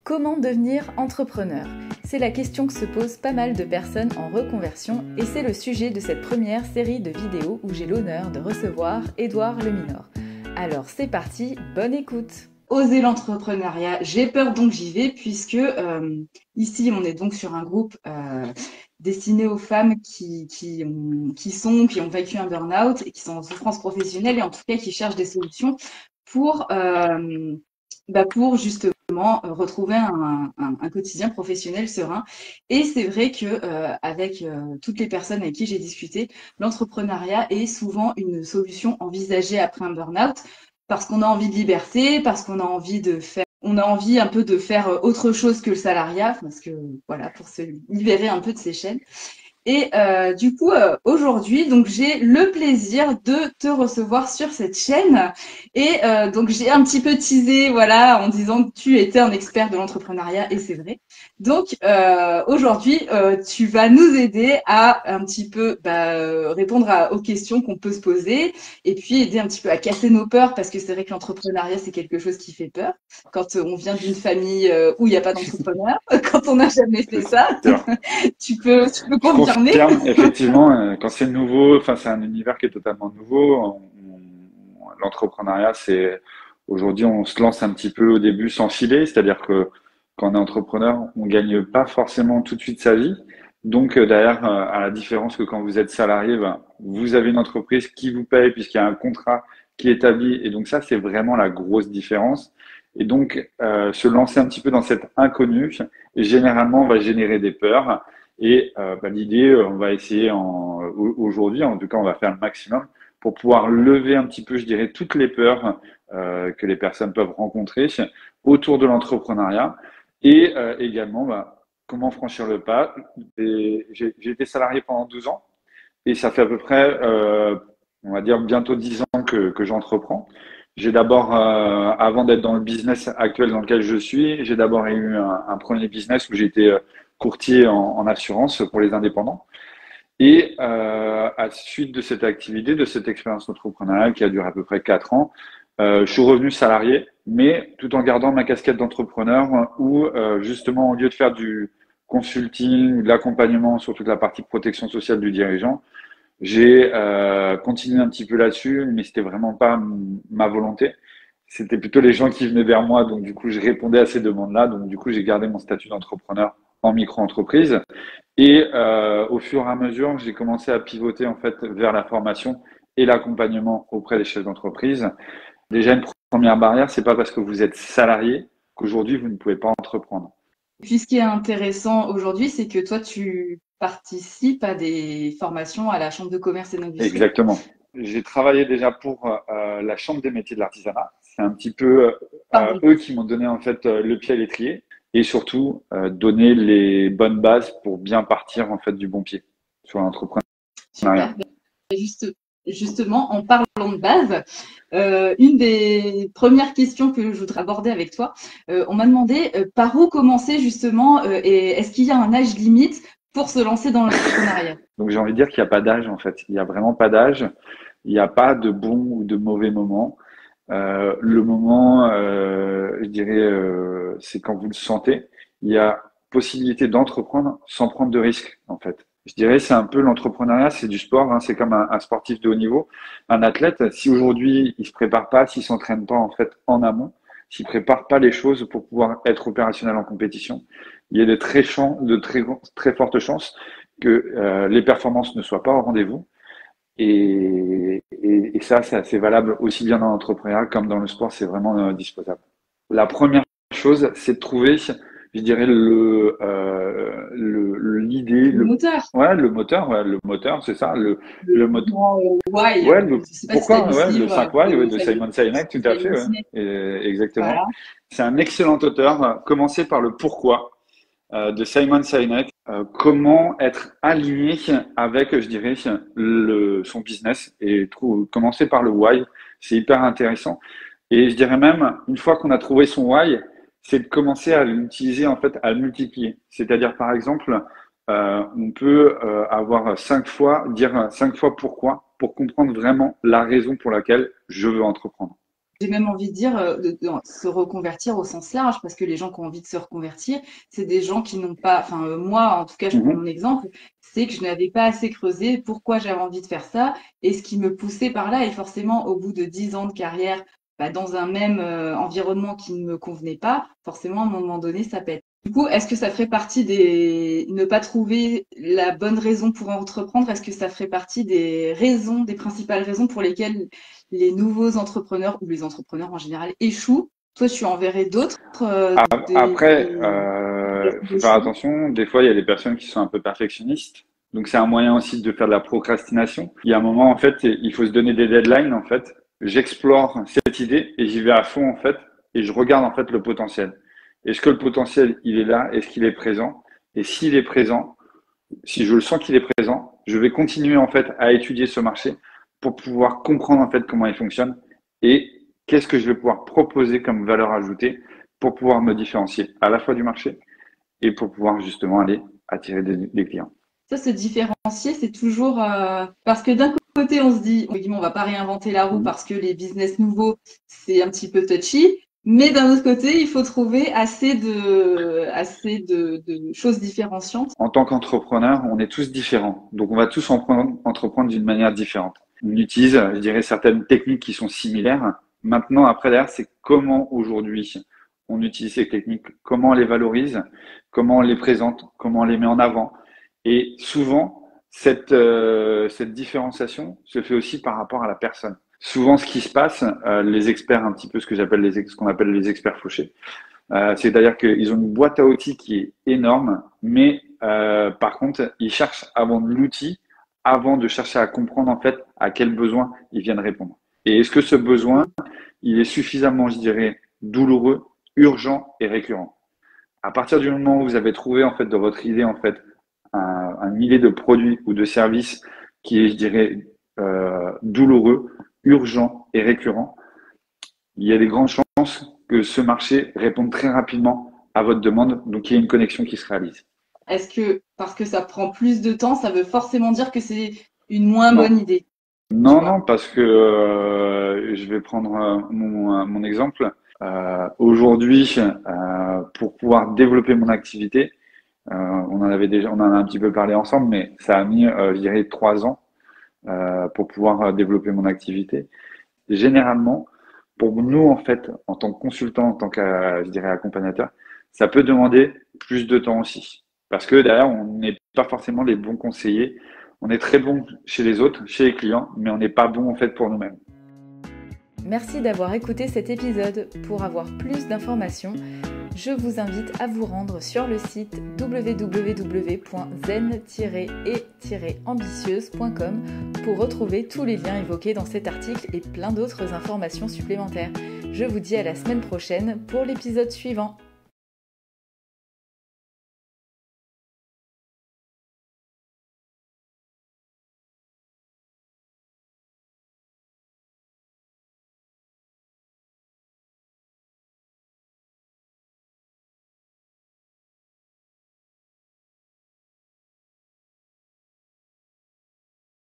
Comment devenir entrepreneur? C'est la question que se posent pas mal de personnes en reconversion et c'est le sujet de cette première série de vidéos où j'ai l'honneur de recevoir Édouard Leminor. Alors c'est parti, bonne écoute! Oser l'entrepreneuriat, j'ai peur donc j'y vais puisque ici on est donc sur un groupe destiné aux femmes qui ont vécu un burn-out et qui sont en souffrance professionnelle et en tout cas qui cherchent des solutions pour justement retrouver un quotidien professionnel serein. Et c'est vrai que avec toutes les personnes avec qui j'ai discuté, l'entrepreneuriat est souvent une solution envisagée après un burn-out parce qu'on a envie de liberté, parce qu'on a envie un peu de faire autre chose que le salariat, parce que voilà, pour se libérer un peu de ces chaînes. Et du coup, aujourd'hui, donc j'ai le plaisir de te recevoir sur cette chaîne. Et donc j'ai un petit peu teasé, voilà, en disant que tu étais un expert de l'entrepreneuriat, et c'est vrai. Donc aujourd'hui, tu vas nous aider à un petit peu répondre aux questions qu'on peut se poser, et puis aider un petit peu à casser nos peurs, parce que c'est vrai que l'entrepreneuriat c'est quelque chose qui fait peur quand on vient d'une famille où il n'y a pas d'entrepreneur, quand on n'a jamais fait ça. Tu peux Je confirmer? confirme, effectivement, quand c'est nouveau, enfin c'est un univers qui est totalement nouveau. L'entrepreneuriat, c'est aujourd'hui on se lance un petit peu au début sans filet, c'est-à-dire que quand on est entrepreneur, on gagne pas forcément tout de suite sa vie. Donc derrière, à la différence que quand vous êtes salarié, ben, vous avez une entreprise qui vous paye puisqu'il y a un contrat qui est établi. Et donc ça, c'est vraiment la grosse différence. Et donc se lancer un petit peu dans cet inconnu, généralement, va générer des peurs. Et l'idée, on va essayer aujourd'hui, en tout cas, on va faire le maximum pour pouvoir lever un petit peu, je dirais, toutes les peurs que les personnes peuvent rencontrer autour de l'entrepreneuriat et également comment franchir le pas. J'ai été salarié pendant 12 ans et ça fait à peu près, on va dire, bientôt 10 ans que j'entreprends. J'ai d'abord, avant d'être dans le business actuel dans lequel je suis, j'ai d'abord eu un premier business où j'étais courtier en assurance pour les indépendants. Et à la suite de cette activité, de cette expérience entrepreneuriale qui a duré à peu près 4 ans, je suis revenu salarié, mais tout en gardant ma casquette d'entrepreneur où justement, au lieu de faire du consulting ou de l'accompagnement sur toute la partie protection sociale du dirigeant, j'ai continué un petit peu là-dessus, mais c'était vraiment pas ma volonté. C'était plutôt les gens qui venaient vers moi, donc du coup, je répondais à ces demandes-là. Donc du coup, j'ai gardé mon statut d'entrepreneur en micro-entreprise. Et au fur et à mesure, j'ai commencé à pivoter en fait vers la formation et l'accompagnement auprès des chefs d'entreprise. Déjà, une première barrière, c'est pas parce que vous êtes salarié qu'aujourd'hui vous ne pouvez pas entreprendre. Puis ce qui est intéressant aujourd'hui, c'est que toi, tu participes à des formations à la Chambre de commerce et d'industrie. Exactement. J'ai travaillé déjà pour la Chambre des métiers de l'artisanat. C'est un petit peu eux qui m'ont donné en fait le pied à l'étrier et surtout donné les bonnes bases pour bien partir en fait du bon pied sur l'entrepreneuriat. Super. Justement, en parlant de base, une des premières questions que je voudrais aborder avec toi, on m'a demandé par où commencer justement et est-ce qu'il y a un âge limite pour se lancer dans l'entrepreneuriat? Donc j'ai envie de dire qu'il n'y a pas d'âge en fait. Il n'y a vraiment pas d'âge. Il n'y a pas de bon ou de mauvais moment. Le moment, je dirais, c'est quand vous le sentez. Il y a possibilité d'entreprendre sans prendre de risques, en fait. Je dirais, c'est un peu l'entrepreneuriat, c'est du sport, hein, c'est comme un sportif de haut niveau, un athlète. Si aujourd'hui il se prépare pas, s'il s'entraîne pas en fait en amont, s'il prépare pas les choses pour pouvoir être opérationnel en compétition, il y a très fortes chances que les performances ne soient pas au rendez-vous. Et ça, c'est assez valable aussi bien dans l'entrepreneuriat comme dans le sport, c'est vraiment disposable. La première chose, c'est de trouver, je dirais, l'idée, Le moteur. Ouais, le moteur, c'est ça, le moteur. Why. Ouais, pourquoi, ouais, le 5 Why de Simon Sinek, tout à fait, ouais. Exactement. Voilà. C'est un excellent auteur. Commencez par le pourquoi de Simon Sinek. Comment être aligné avec, je dirais, son business et commencer par le why, c'est hyper intéressant. Et je dirais même, une fois qu'on a trouvé son why, c'est de commencer à l'utiliser, en fait, à le multiplier. C'est-à-dire, par exemple, on peut avoir dire 5 fois pourquoi, pour comprendre vraiment la raison pour laquelle je veux entreprendre. j'ai même envie de dire de se reconvertir au sens large, parce que les gens qui ont envie de se reconvertir, c'est des gens qui n'ont pas, enfin moi en tout cas, je prends mon exemple, c'est que je n'avais pas assez creusé pourquoi j'avais envie de faire ça et ce qui me poussait par là. Et forcément, au bout de 10 ans de carrière, dans un même environnement qui ne me convenait pas, forcément, à un moment donné, ça pète. Du coup, est-ce que ça ferait partie des... Ne pas trouver la bonne raison pour entreprendre, est-ce que ça ferait partie des raisons, des principales raisons pour lesquelles les nouveaux entrepreneurs ou les entrepreneurs en général échouent? Toi, tu en verrais d'autres Après, faut faire d'échouer? attention. Des fois, il y a des personnes qui sont un peu perfectionnistes. Donc, c'est un moyen aussi de faire de la procrastination. Il y a un moment, en fait, il faut se donner des deadlines, en fait. J'explore cette idée et j'y vais à fond, en fait, et je regarde, en fait, le potentiel. Est-ce que le potentiel, il est là? Est-ce qu'il est présent? Et s'il est présent, si je le sens qu'il est présent, je vais continuer, en fait, à étudier ce marché pour pouvoir comprendre, en fait, comment il fonctionne et qu'est-ce que je vais pouvoir proposer comme valeur ajoutée pour pouvoir me différencier à la fois du marché et pour pouvoir justement aller attirer des clients. Ça, se différencier, c'est toujours parce que d'un côté, on se dit, on va pas réinventer la roue parce que les business nouveaux, c'est un petit peu touchy. Mais d'un autre côté, il faut trouver assez de choses différenciantes. En tant qu'entrepreneur, on est tous différents. Donc, on va tous entreprendre d'une manière différente. On utilise, je dirais, certaines techniques qui sont similaires. Maintenant, après, derrière, c'est comment aujourd'hui on utilise ces techniques, comment on les valorise, comment on les présente, comment on les met en avant. Et souvent, cette différenciation se fait aussi par rapport à la personne. Souvent, ce qui se passe, les experts, un petit peu ce qu'on appelle les experts fauchés, c'est-à-dire qu'ils ont une boîte à outils qui est énorme, mais par contre, ils cherchent à vendre l'outil avant de chercher à comprendre en fait à quel besoin ils viennent répondre. Et est-ce que ce besoin, il est suffisamment, je dirais, douloureux, urgent et récurrent? À partir du moment où vous avez trouvé en fait de votre idée en fait un millier de produits ou de services qui est, je dirais, douloureux, urgent et récurrent, il y a des grandes chances que ce marché réponde très rapidement à votre demande, donc il y a une connexion qui se réalise. Est-ce que parce que ça prend plus de temps, ça veut forcément dire que c'est une moins Non. bonne idée? Non, parce que je vais prendre mon exemple. Aujourd'hui, pour pouvoir développer mon activité, on en a un petit peu parlé ensemble, mais ça a mis, je dirais, 3 ans pour pouvoir développer mon activité. Généralement, pour nous, en fait, en tant que consultant, en tant que, je dirais, accompagnateur, ça peut demander plus de temps aussi. Parce que derrière, on n'est pas forcément les bons conseillers. On est très bon chez les autres, chez les clients, mais on n'est pas bon, en fait, pour nous-mêmes. Merci d'avoir écouté cet épisode. Pour avoir plus d'informations, je vous invite à vous rendre sur le site www.zen-et-ambitieuse.com pour retrouver tous les liens évoqués dans cet article et plein d'autres informations supplémentaires. Je vous dis à la semaine prochaine pour l'épisode suivant.